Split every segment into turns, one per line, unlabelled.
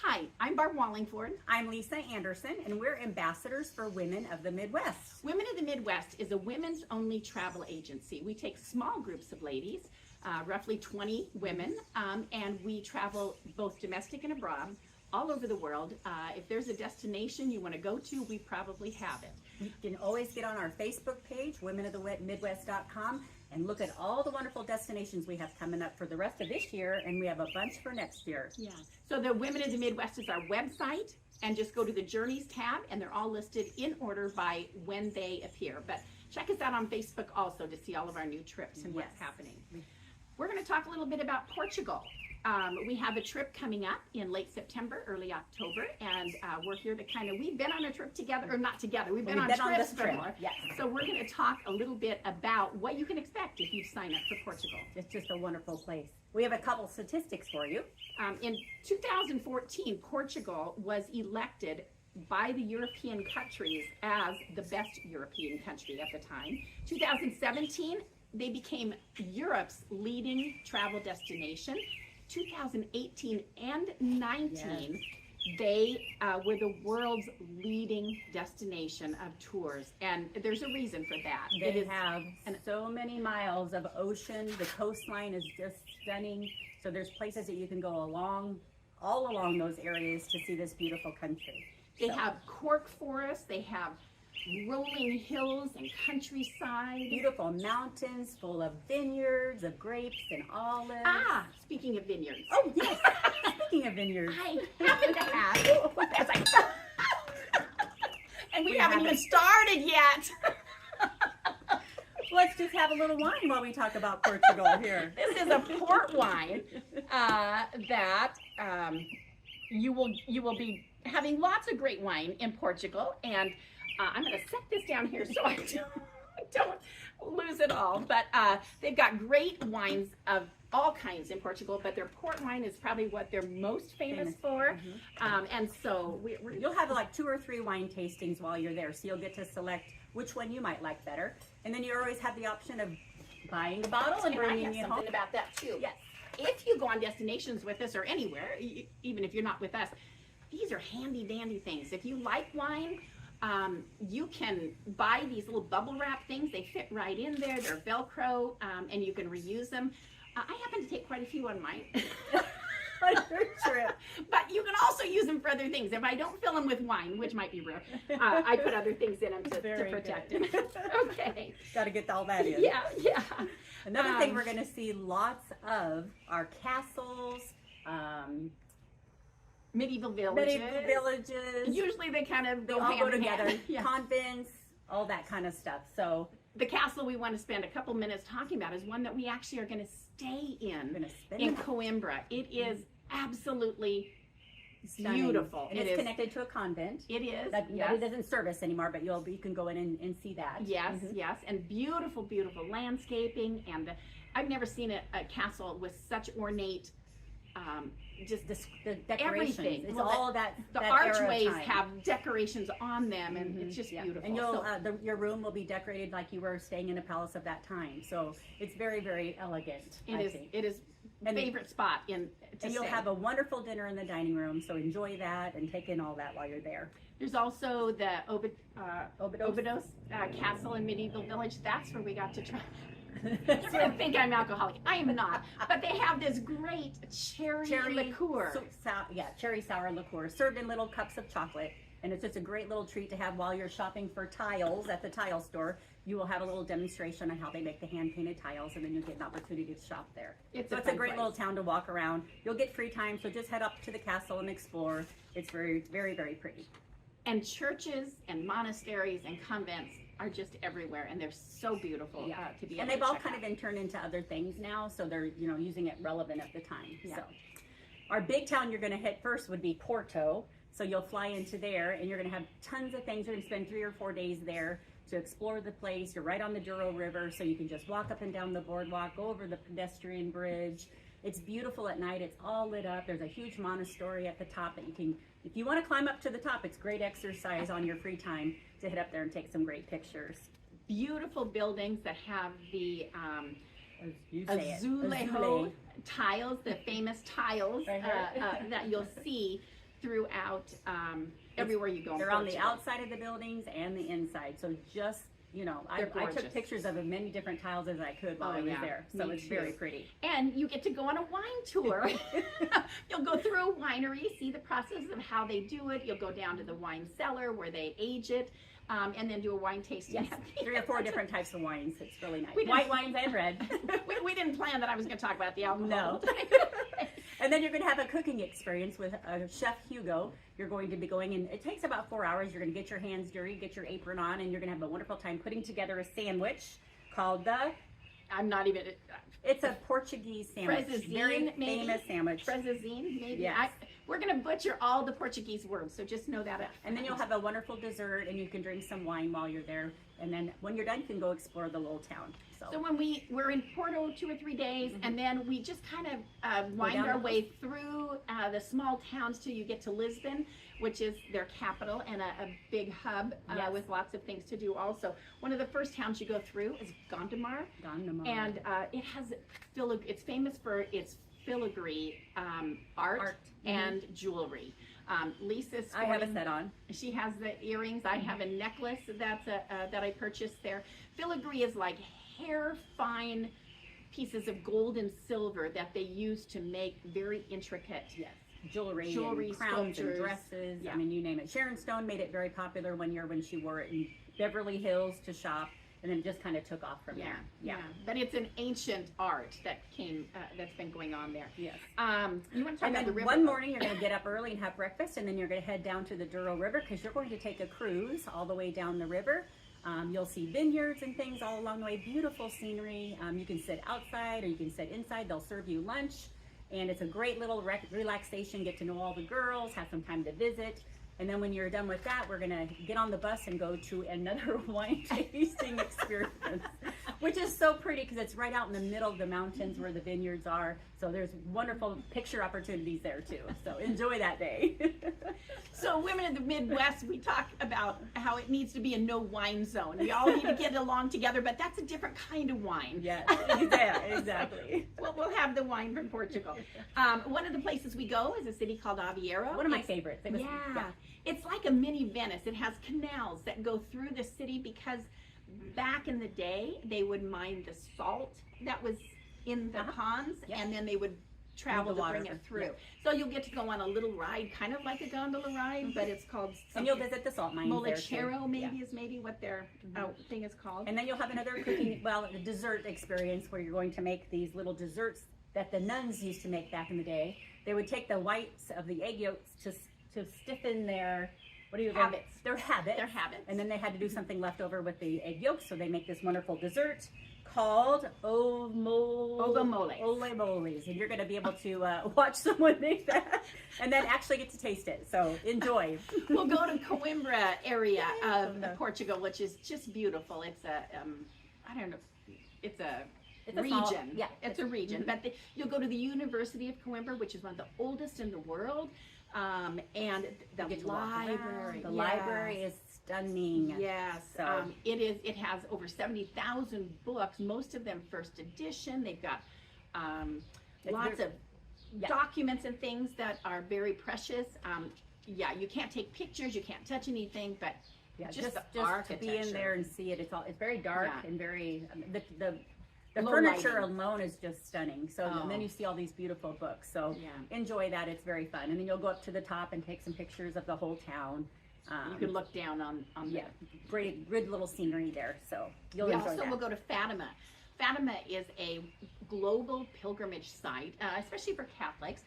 Hi, I'm Barb Wallingford.
I'm Lisa Anderson, and we're ambassadors for Women of the Midwest.
Women of the Midwest is a women's only travel agency. We take small groups of ladies, roughly 20 women, and we travel both domestic and abroad, all over the world. If there's a destination you want to go to, we probably have it.
You can always get on our Facebook page, womenofthemidwest.com, and look at all the wonderful destinations we have coming up for the rest of this year, and we have a bunch for next year.
Yeah. So the Women of the Midwest is our website, and just go to the Journeys tab, and they're all listed in order by when they appear. But check us out on Facebook also to see all of our new trips and what's happening. We're going to talk a little bit about Portugal. We have a trip coming up in late September, early October, and we're here to we've been on a trip together, or not together, we've been on trips before.
Yes.
So we're going to talk a little bit about what you can expect if you sign up for Portugal.
It's just a wonderful place. We have a couple statistics for you.
In 2014, Portugal was elected by the European countries as the best European country at the time. 2017, they became Europe's leading travel destination. 2018 and 19, they were the world's leading destination of tours, and there's a reason for that.
They have so many miles of ocean. The coastline is just stunning. So there's places that you can go all along those areas to see this beautiful country.
They have cork forests. They have rolling hills and countryside.
Beautiful mountains full of vineyards of grapes and olives.
Speaking of vineyards.
Oh, yes. Speaking of vineyards.
I happen to have. And we haven't even started yet.
Let's just have a little wine while we talk about Portugal here.
This is a port wine that you will be having lots of great wine in Portugal, and I'm going to set this down here so I don't lose it all. But they've got great wines of all kinds in Portugal, but their port wine is probably what they're most famous for. And so
you'll have like 2 or 3 wine tastings while you're there, so you'll get to select which one you might like better. And then you always have the option of buying a bottle and bringing it home.
Something about that too.
Yes.
If you go on destinations with us or anywhere, even if you're not with us, these are handy dandy things. If you like wine, you can buy these little bubble wrap things. They fit right in there. They're Velcro, and you can reuse them. I happen to take quite a few on mine.
On your trip.
But you can also use them for other things. If I don't fill them with wine, which might be rare, I put other things in them to protect them. Okay.
Got to get all that in.
Yeah.
Another thing we're going to see lots of are castles,
medieval villages. Usually they kind of
go together. Convents, all that kind of stuff. So
the castle we want to spend a couple minutes talking about is one that we actually are going to stay in Coimbra. It is absolutely beautiful.
And it's connected to a convent.
It is.
It doesn't service anymore, but you can go in and see that.
Yes, and beautiful landscaping. And I've never seen a castle with such ornate just
the decorations.
Everything.
It's all that
archways have decorations on them, and it's just beautiful.
And your room will be decorated like you were staying in a palace of that time. So it's very, very elegant.
It is my favorite spot and
you'll have a wonderful dinner in the dining room. So enjoy that and take in all that while you're there.
There's also the Obidos Castle and Medieval Village. That's where we got to try. You're going to think I'm alcoholic. I am not. But they have this great cherry liqueur.
Cherry sour liqueur served in little cups of chocolate. And it's just a great little treat to have while you're shopping for tiles at the tile store. You will have a little demonstration on how they make the hand-painted tiles, and then you'll get an opportunity to shop there. It's a great little town to walk around. You'll get free time, so just head up to the castle and explore. It's very, very, very pretty.
And churches and monasteries and convents are just everywhere, and they're so beautiful to be able to check out.
And they've all kind of been turned into other things now, so they're using it relevant at the time. So our big town you're going to hit first would be Porto. So you'll fly into there, and you're going to have tons of things. You're going to spend 3 or 4 days there to explore the place. You're right on the Douro River, so you can just walk up and down the boardwalk, go over the pedestrian bridge. It's beautiful at night. It's all lit up. There's a huge monastery at the top that you can, if you want to climb up to the top, it's great exercise on your free time to head up there and take some great pictures.
Beautiful buildings that have the azulejo tiles, the famous tiles that you'll see. throughout everywhere you go in
They're on the
Portugal.
outside of the buildings and the inside. So just, you know, I
They're
took
gorgeous.
pictures of as many different tiles as I could while
Oh,
I was
yeah.
there. So
Me
it's
too.
very pretty.
And you get to go on a wine tour. You'll go through a winery, see the process of how they do it. You'll go down to the wine cellar where they age it, and then do a wine tasting.
Yes,
at the
3 or 4
end.
different types of wines. It's really nice.
We didn't-
White wines and red.
we didn't plan that I was going to talk about the alcohol.
No. And then you're going to have a cooking experience with Chef Hugo. You're going to be going in, it takes about 4 hours. You're going to get your hands dirty, get your apron on, and you're going to have a wonderful time putting together a sandwich called the,
I'm not even.
it's a Portuguese sandwich.
Frezzazine,
Very
maybe?
famous sandwich.
Frezzazine, maybe.
Yes.
We're going to butcher all the Portuguese words, so just know that.
And then you'll have a wonderful dessert, and you can drink some wine while you're there. And then when you're done, you can go explore the little town.
So when we're in Porto 2 or 3 days, and then we just kind of wind
down
our
the
way through the small towns till you get to Lisbon, which is their capital and a big hub
Yes.
with lots of things to do. Also, one of the first towns you go through is Gondomar,
Gondomar.
and it has it's famous for its filigree art and jewelry. Lisa's
I have a
sporting-
set on.
She has the earrings. I have a necklace that I purchased there. Filigree is like hair fine pieces of gold and silver that they use to make very intricate.
Yes. Jewelry
Jewelry,
and crowns and
sculptures.
dresses.
Yeah.
I mean, you name it. Sharon Stone made it very popular one year when she wore it in Beverly Hills to shop, and then it just kind of took off from there.
Yeah. But it's an ancient art that came that's been going on there.
Yes.
You want to talk
And
about
then
the river?
one morning you're going to get up early and have breakfast, and then you're going to head down to the Douro River because you're going to take a cruise all the way down the river. You'll see vineyards and things all along the way. Beautiful scenery. You can sit outside or you can sit inside. They'll serve you lunch, and it's a great little relaxation. Get to know all the girls, have some time to visit. And then when you're done with that, we're going to get on the bus and go to another wine tasting experience, which is so pretty because it's right out in the middle of the mountains where the vineyards are. So there's wonderful picture opportunities there too. So enjoy that day.
So women in the Midwest, we talk about how it needs to be a no wine zone. We all need to get along together, but that's a different kind of wine.
Yes, yeah, exactly.
We'll have the wine from Portugal. One of the places we go is a city called Aveiro.
One of my favorites. It was-
Yeah. It's like a mini Venice. It has canals that go through the city because back in the day, they would mine the salt that was in the ponds,
Yeah.
and then they would travel
the
to bring
water.
it through.
Yeah.
So you'll get to go on a little ride, kind of like a gondola ride, but it's called
And you'll visit the salt mines there too.
Molachero, maybe
Yeah.
is maybe what their thing is called.
And then you'll have another cooking, well, a dessert experience where you're going to make these little desserts that the nuns used to make back in the day. They would take the whites of the egg yolks to stiffen their, what do you
Habits.
Their habits.
Their habits.
And then they had to do something left over with the egg yolks, so they make this wonderful dessert called
Ovomoles.
Olemoles. And you're going to be able to watch someone make that and then actually get to taste it. So enjoy.
We'll go to Coimbra area of
Yeah.
Portugal, which is just beautiful. It's a, I don't know, it's a
It's a
region.
small- yeah.
It's a region. But you'll go to the University of Coimbra, which is one of the oldest in the world, and the
You get to walk around.
library.
The
Yes.
library is stunning.
Yes,
So-
it is. It has over 70,000 books. Most of them first edition. They've got lots of
Yeah.
documents and things that are very precious. Yeah, you can't take pictures. You can't touch anything, but
Yeah,
just the
to be in
architecture.
there and see it. It's very dark
Yeah.
and very the
Low
furniture
lighting.
alone is just stunning. So
Oh.
and then you see all these beautiful books. So
Yeah.
enjoy that. It's very fun. And then you'll go up to the top and take some pictures of the whole town.
You can look down on
Yeah, great little scenery there. So you'll
We
enjoy
also
that.
will go to Fatima. Fatima is a global pilgrimage site, especially for Catholics,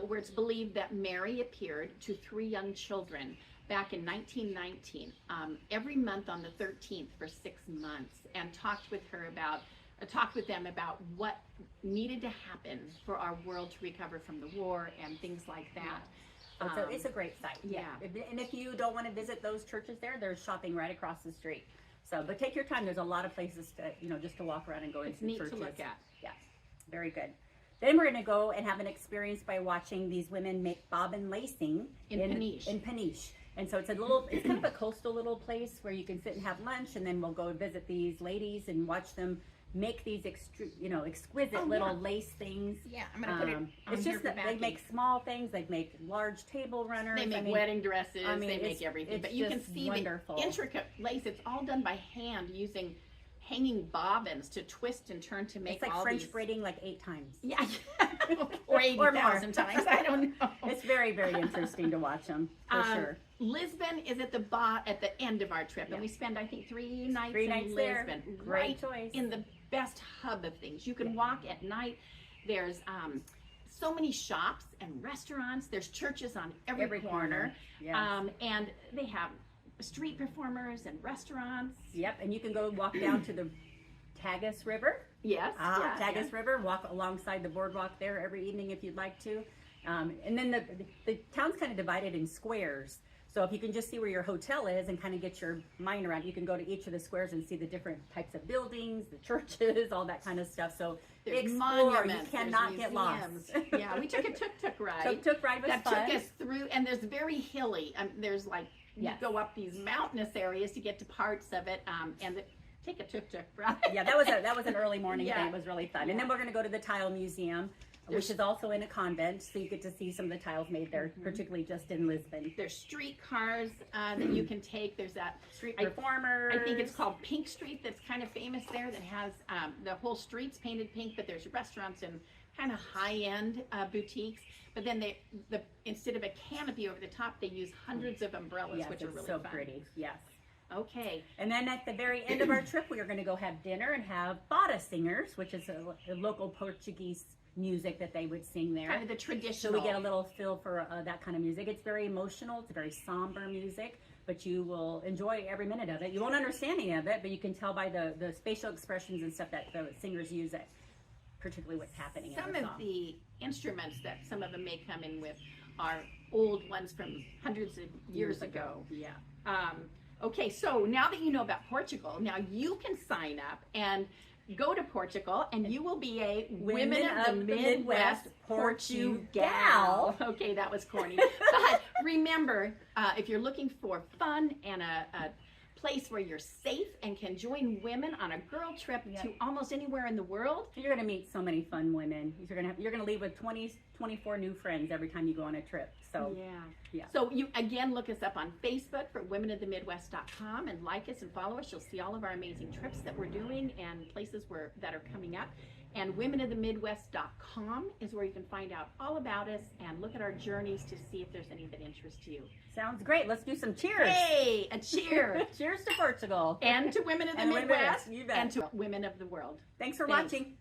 where it's believed that Mary appeared to 3 young children back in 1919, every month on the 13th for 6 months, and talked with them about what needed to happen for our world to recover from the war and things like that.
So it's a great site.
yeah.
And if you don't want to visit those churches there's shopping right across the street. So, but take your time. There's a lot of places to, just to walk around and go
It's
into
neat
churches.
to look at.
Yeah, very good. Then we're going to go and have an experience by watching these women make bobbin lacing
In Peniche.
In Peniche. And so it's it's kind of a coastal little place where you can sit and have lunch, and then we'll go visit these ladies and watch them make these exquisite little lace things.
Yeah, I'm gonna put it on
it's
here
just
for
that they
backing.
make small things. They make large table runners.
They make
I mean,
wedding dresses.
I mean,
they
it's-
make everything.
it's
But you can
just
see
wonderful.
the intricate lace. It's all done by hand using hanging bobbins to twist and turn to make
it's like
all
French
these.
braiding like 8 times.
Yeah, or 80,000 times. I don't know.
It's very, very interesting to watch them for sure.
Lisbon is at the end of our trip, and we spend I think 3 nights
3
in
nights there.
Lisbon.
Great
right
choice.
in the best hub of things. You can walk at night. There's so many shops and restaurants. There's churches on every corner.
Yes.
And they have street performers and restaurants.
Yep, and you can go walk down to the Tagus River.
Yes.
Tagus River. Walk alongside the boardwalk there every evening if you'd like to. And then the town's kind of divided in squares. So if you can just see where your hotel is and kind of get your mind around, you can go to each of the squares and see the different types of buildings, the churches, all that kind of stuff. So
There's
explore.
monuments.
You cannot
there's
get lost.
museums. Yeah, we took a tuk-tuk ride.
Tuk ride was
that
fun.
took us through, and there's very hilly. There's like
Yes.
you go up these mountainous areas to get to parts of it, and take a tuk-tuk ride.
Yeah, that was an early morning thing. It was really fun. And then we're going to go to the Tile Museum, which is also in a convent, so you get to see some of the tiles made there, particularly just in Lisbon.
There's street cars that you can take. There's that
Street performers.
I think it's called Pink Street that's kind of famous there, that has the whole streets painted pink, but there's restaurants and kind of high-end boutiques. But then instead of a canopy over the top, they use hundreds of umbrellas,
Yes,
which are
it's
really
so
fun.
pretty. Yes.
Okay.
And then at the very end of our trip, we are going to go have dinner and have bada singers, which is a local Portuguese music that they would sing there.
Kind of the
So
traditional.
we get a little feel for that kind of music. It's very emotional. It's very somber music, but you will enjoy every minute of it. You won't understand any of it, but you can tell by the facial expressions and stuff that the singers use, that particularly what's happening in
Some
the
of
song.
the instruments that some of them may come in with are old ones from hundreds of years ago.
Yeah.
Okay, so now that you know about Portugal, now you can sign up and go to Portugal, and you will be a Women of the Midwest Portugal. Okay, that was corny. But remember, if you're looking for fun and a place where you're safe and can join women on a girl trip to almost anywhere in the world.
You're going to meet so many fun women. You're going to leave with 24 new friends every time you go on a trip. So yeah.
So you again look us up on Facebook for womenofthemidwest.com and like us and follow us. You'll see all of our amazing trips that we're doing and places that are coming up. And womenofthemidwest.com is where you can find out all about us and look at our journeys to see if there's any that interest you.
Sounds great. Let's do some cheers.
Hey, a cheer.
Cheers to Portugal.
And to Women of the
And Women of the
Midwest.
Midwest, you bet.
And to women of the world.
Thanks for
Thanks.
watching.